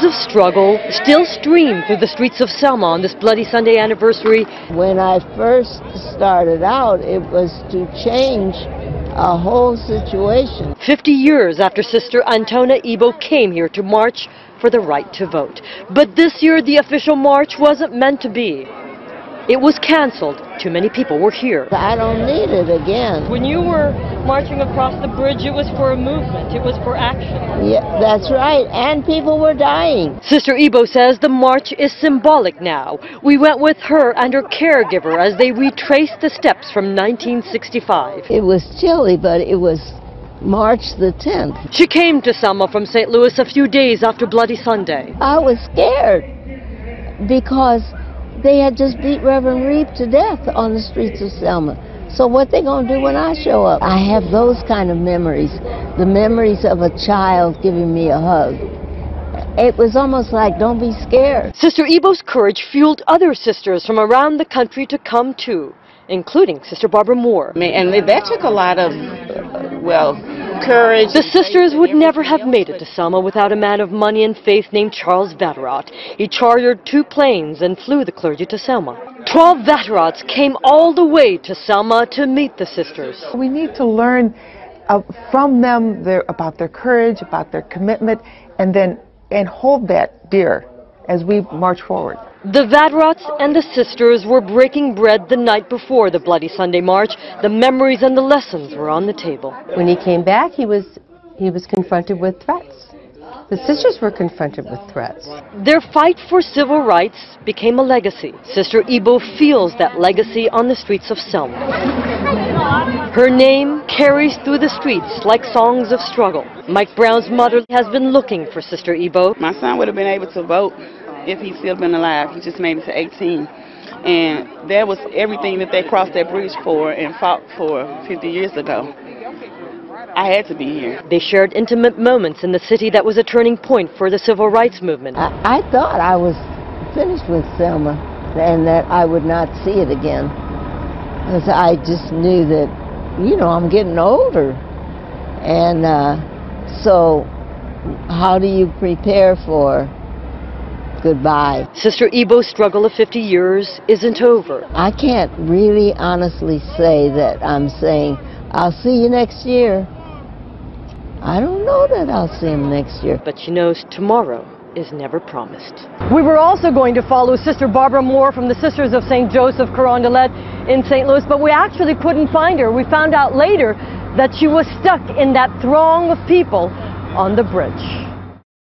of struggle still stream through the streets of Selma on this Bloody Sunday anniversary. When I first started out, it was to change a whole situation. 50 years after Sister Antona Ibo came here to march for the right to vote. But this year the official march wasn't meant to be. It was canceled. Too many people were here. I don't need it again. When you were marching across the bridge, it was for a movement. It was for action. Yeah, that's right. And people were dying. Sister Ibo says the march is symbolic now. We went with her and her caregiver as they retraced the steps from 1965. It was chilly, but it was March the 10th. She came to Selma from St. Louis a few days after Bloody Sunday. I was scared because they had just beat Reverend Reeb to death on the streets of Selma. So what they gonna do when I show up? I have those kind of memories, the memories of a child giving me a hug. It was almost like, don't be scared. Sister Ibo's courage fueled other sisters from around the country to come too, including Sister Barbara Moore. And that took a lot of, courage. The sisters would never have made it to Selma without a man of money and faith named Charles Vatterott. He chartered 2 planes and flew the clergy to Selma. 12 Vatterotts came all the way to Selma to meet the sisters. We need to learn from them about their courage, about their commitment, and hold that dear as we march forward. The Vatterotts and the sisters were breaking bread the night before the Bloody Sunday March. The memories and the lessons were on the table. When he came back, he was confronted with threats. The sisters were confronted with threats. Their fight for civil rights became a legacy. Sister Ibo feels that legacy on the streets of Selma. Her name carries through the streets like songs of struggle. Mike Brown's mother has been looking for Sister Ibo. My son would have been able to vote if he'd still been alive. He just made it to 18. And that was everything that they crossed that bridge for and fought for 50 years ago. I had to be here. They shared intimate moments in the city that was a turning point for the civil rights movement. I thought I was finished with Selma and that I would not see it again. Because I just knew that, I'm getting older. And so how do you prepare for goodbye? Sister Ibo's struggle of 50 years isn't over. I can't really honestly say that I'm saying, I'll see you next year. I don't know that I'll see him next year. But she knows tomorrow is never promised. We were also going to follow Sister Barbara Moore from the Sisters of St. Joseph Carondelet in St. Louis, but we actually couldn't find her. We found out later that she was stuck in that throng of people on the bridge.